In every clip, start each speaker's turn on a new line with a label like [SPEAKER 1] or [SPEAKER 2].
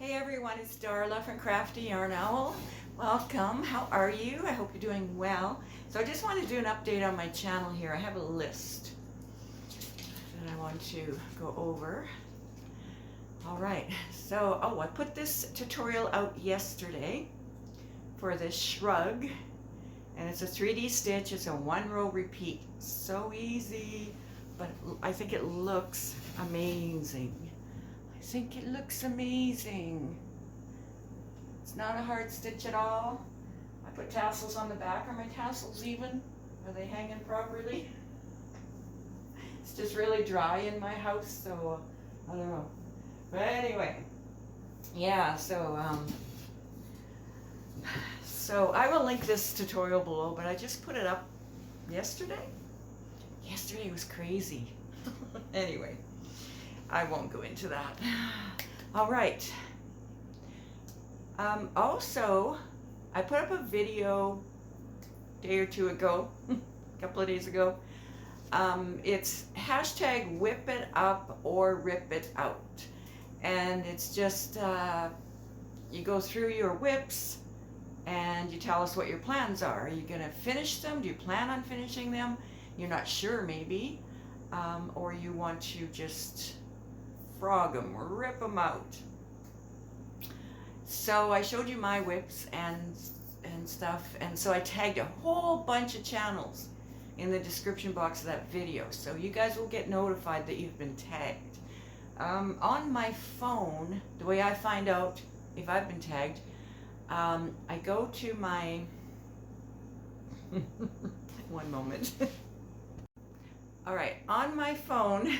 [SPEAKER 1] Hey everyone, it's Darla from crafty.yarn.owl. Welcome, how are you? I hope you're doing well. So I just want to do an update on my channel here. I have a list that I want to go over. Alright, so, I put this tutorial out yesterday for this shrug. And it's a 3D stitch, it's a 1-row repeat. So easy, but I think it looks amazing. I think it looks amazing. It's not a hard stitch at all. I put tassels on the back. Are my tassels even? Are they hanging properly? It's just really dry in my house, so I don't know. But anyway, yeah, so I will link this tutorial below, but I just put it up yesterday. Yesterday was crazy. Anyway, I won't go into that. All right. Also, I put up a video a day or two ago, a couple of days ago. It's hashtag whip it up or rip it out. And it's just, you go through your whips and you tell us what your plans are. Are you going to finish them? Do you plan on finishing them? You're not sure, maybe. Or you want to just frog them or rip them out. So I showed you my whips and stuff, and so I tagged a whole bunch of channels in the description box of that video, so you guys will get notified that you've been tagged. On my phone, the way I find out if I've been tagged, I go to my one moment. All right, on my phone,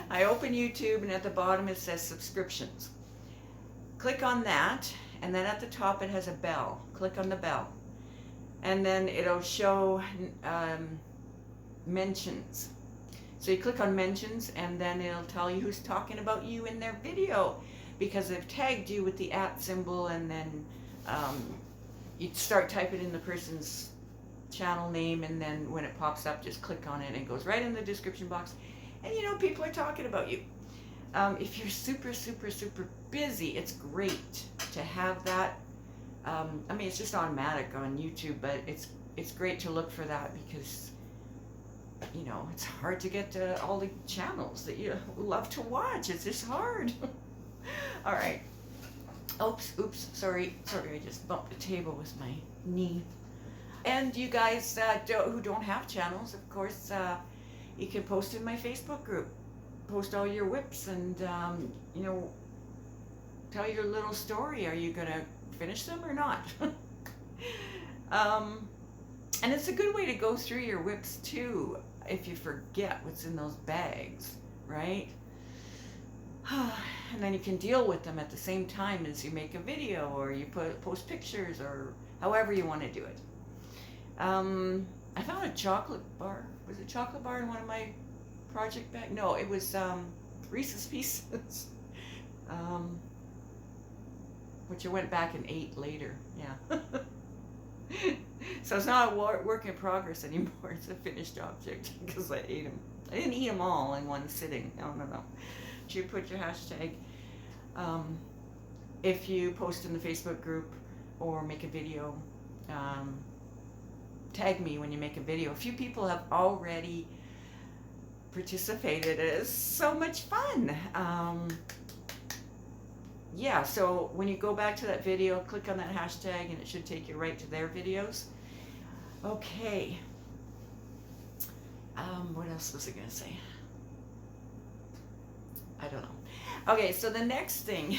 [SPEAKER 1] I open YouTube, and at the bottom it says subscriptions. Click on that, and then at the top it has a bell. Click on the bell, and then it'll show mentions. So you click on mentions, and then it'll tell you who's talking about you in their video, because they've tagged you with the @ symbol, and then you start typing in the person's channel name, and then when it pops up, just click on it and it goes right in the description box, and you know people are talking about you. If you're super busy, it's great to have that. I mean, it's just automatic on YouTube, but it's great to look for that, because you know it's hard to get to all the channels that you love to watch. It's just hard. All right. Oops, sorry, I just bumped the table with my knee. And you guys who don't have channels, of course, you can post in my Facebook group. Post all your whips and, you know, tell your little story. Are you going to finish them or not? And it's a good way to go through your whips, too, if you forget what's in those bags, right? And then you can deal with them at the same time as you make a video, or you post pictures, or however you want to do it. I found a chocolate bar. Was it chocolate bar in one of my project bags? No, it was Reese's Pieces, which I went back and ate later. Yeah. So it's not a work in progress anymore. It's a finished object because I ate them. I didn't eat them all in one sitting. No. You put your hashtag. If you post in the Facebook group or make a video, tag me when you make a video. A few people have already participated. It is so much fun. Yeah, so when you go back to that video, click on that hashtag and it should take you right to their videos. Okay. What else was I going to say? I don't know. Okay, so the next thing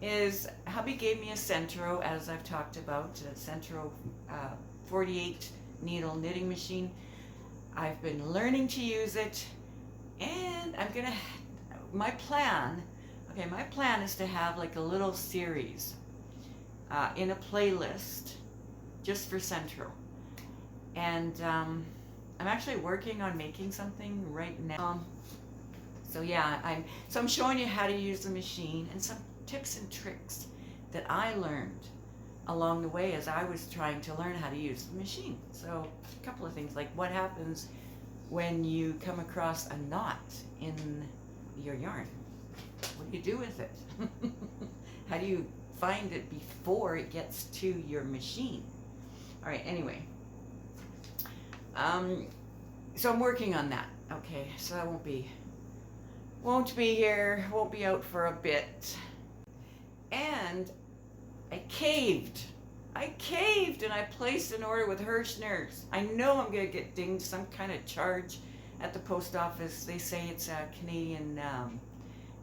[SPEAKER 1] is hubby gave me a Centro, as I've talked about, a Centro 48 needle knitting machine. I've been learning to use it, and my plan is to have like a little series in a playlist just for Centro. And I'm actually working on making something right now. So yeah, I'm showing you how to use the machine and some tips and tricks that I learned along the way as I was trying to learn how to use the machine. So a couple of things, like what happens when you come across a knot in your yarn. What do you do with it? How do you find it before it gets to your machine? All right, anyway. So I'm working on that. Okay, so I won't be here, won't be out for a bit. And I caved and I placed an order with Hirschner's. I know I'm gonna get dinged some kind of charge at the post office. They say it's Canadian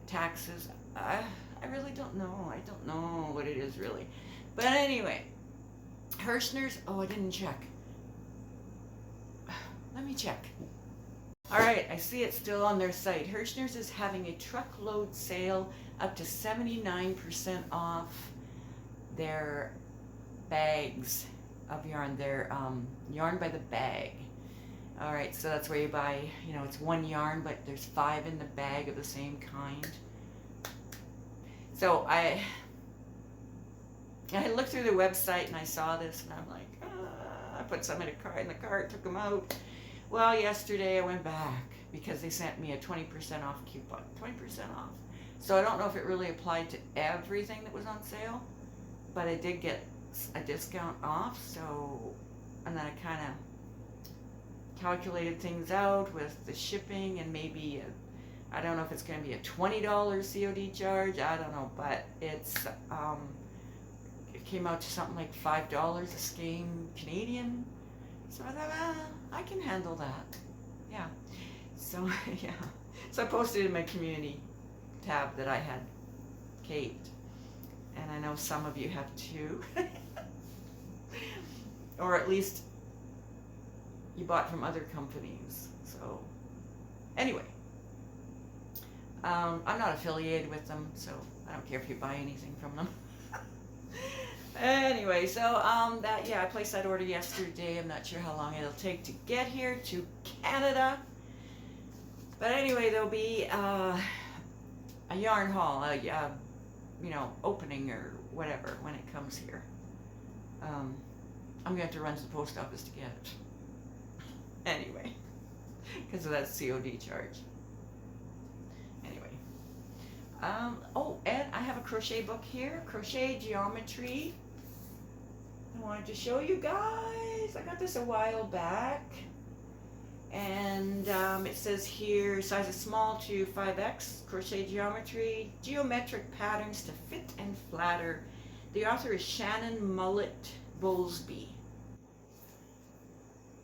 [SPEAKER 1] taxes. I really don't know. I don't know what it is really. But anyway, Hirschner's, oh, I didn't check. Let me check. All right, I see it's still on their site. Hirschner's is having a truckload sale up to 79% off their bags of yarn. They're yarn by the bag. All right, so that's where you buy, you know, it's one yarn, but there's 5 in the bag of the same kind. So I looked through the website and I saw this and I'm like, I put some in the cart, took them out. Well, yesterday I went back because they sent me a 20% off coupon, 20% off. So I don't know if it really applied to everything that was on sale, but I did get a discount off. So, and then I kind of calculated things out with the shipping and maybe I don't know if it's going to be a $20 COD charge. I don't know, but it's it came out to something like $5 a skein Canadian. So I thought, I can handle that. Yeah. So yeah. So I posted in my community tab that I had caved, and I know some of you have too, or at least you bought from other companies. So anyway. I'm not affiliated with them, so I don't care if you buy anything from them. Anyway, so I placed that order yesterday. I'm not sure how long it'll take to get here to Canada. But anyway, there'll be a yarn haul, opening or whatever when it comes here. I'm going to have to run to the post office to get it. Anyway, because of that COD charge. Anyway. And I have a crochet book here, Crochet Geometry. I wanted to show you guys. I got this a while back. And it says here, sizes small to 5X, Crochet Geometry, geometric patterns to fit and flatter. The author is Shannon Mullet-Bowlesby.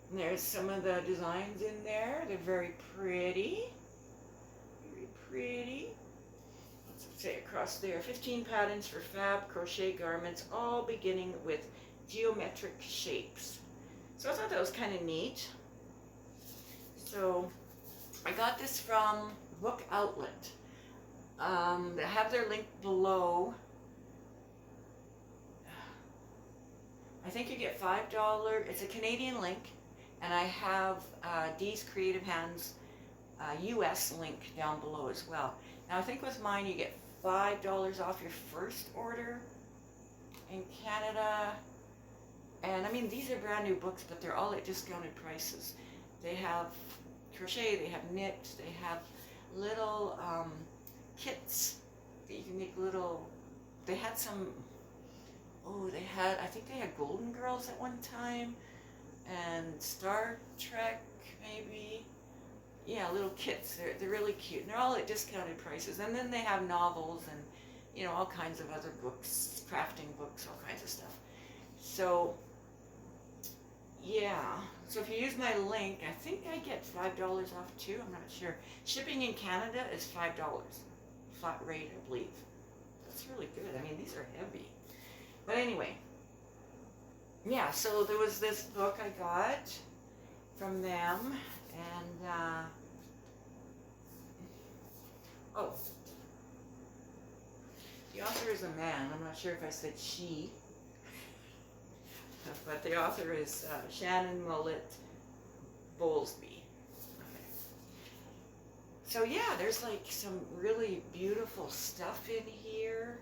[SPEAKER 1] And there's some of the designs in there. They're very pretty. Very pretty. What's it say across there? 15 patterns for fab crochet garments, all beginning with geometric shapes. So I thought that was kind of neat. So I got this from Book Outlet. They have their link below. I think you get $5. It's a Canadian link. And I have Dee's Creative Hands US link down below as well. Now I think with mine you get $5 off your first order in Canada. And I mean, these are brand new books, but they're all at discounted prices. They have crochet, they have knit, they have little kits that you can make little, they had some, I think they had Golden Girls at one time, and Star Trek maybe. Yeah, little kits. They're really cute. And they're all at discounted prices. And then they have novels and, you know, all kinds of other books, crafting books, all kinds of stuff. So, yeah. So if you use my link, I think I get $5 off too. I'm not sure. Shipping in Canada is $5. Flat rate, I believe. That's really good. I mean, these are heavy. But anyway. Yeah, so there was this book I got from them. And, the author is a man. I'm not sure if I said she. But the author is Shannon Mullet-Bowlesby. Okay. So yeah, there's like some really beautiful stuff in here.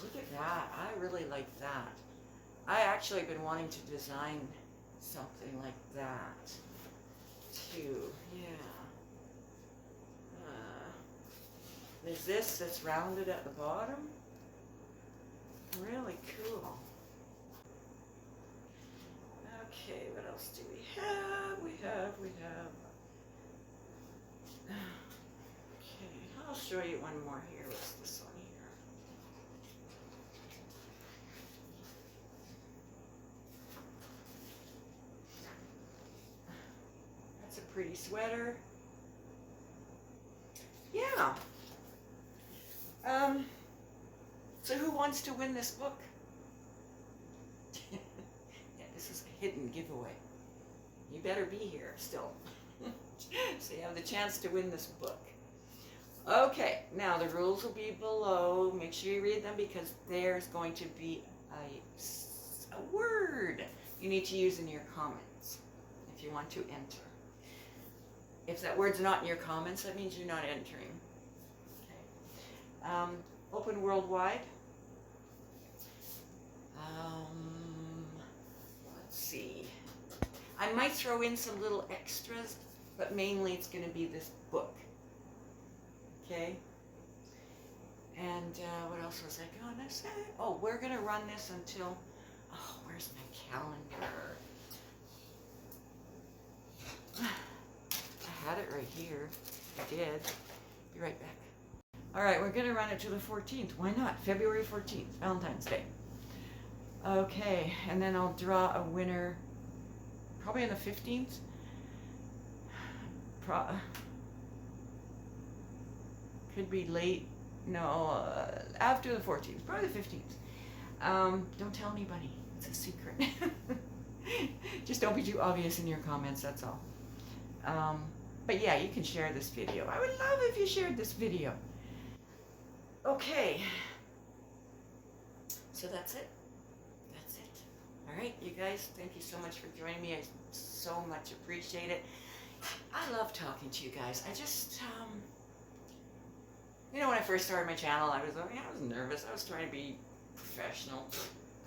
[SPEAKER 1] Look at that. I really like that. I actually have been wanting to design something like that too. Yeah. There's this that's rounded at the bottom. Really cool. Okay, what else do we have? We have. Okay, I'll show you one more here. What's this one here? That's a pretty sweater. Yeah. So who wants to win this book? Yeah, this is a hidden giveaway. You better be here still. So you have the chance to win this book. Okay, now the rules will be below. Make sure you read them because there's going to be a word you need to use in your comments if you want to enter. If that word's not in your comments, that means you're not entering. Okay. Open worldwide. Let's see. I might throw in some little extras, but mainly it's going to be this book. Okay. And what else was I going to say? Oh, we're going to run this until... Oh, where's my calendar? I had it right here. I did. Be right back. All right, we're going to run it to the 14th. Why not? February 14th, Valentine's Day. Okay, and then I'll draw a winner probably on the 15th. Could be late. No, after the 14th, probably the 15th. Don't tell anybody. It's a secret. Just don't be too obvious in your comments, that's all. But yeah, you can share this video. I would love if you shared this video. Okay. So that's it. That's it. All right, you guys, thank you so much for joining me. I so much appreciate it. I love talking to you guys. I just, you know, when I first started my channel, I was nervous. I was trying to be professional.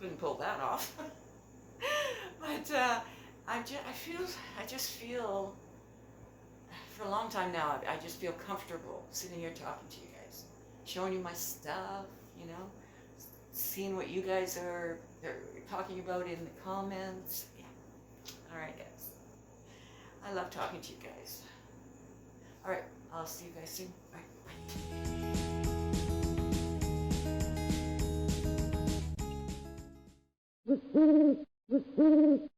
[SPEAKER 1] Couldn't pull that off. But I just feel, for a long time now, I just feel comfortable sitting here talking to you guys, showing you my stuff, you know, seeing what you guys are talking about in the comments. Yeah. All right, guys. I love talking to you guys. All right, I'll see you guys soon. All right, bye.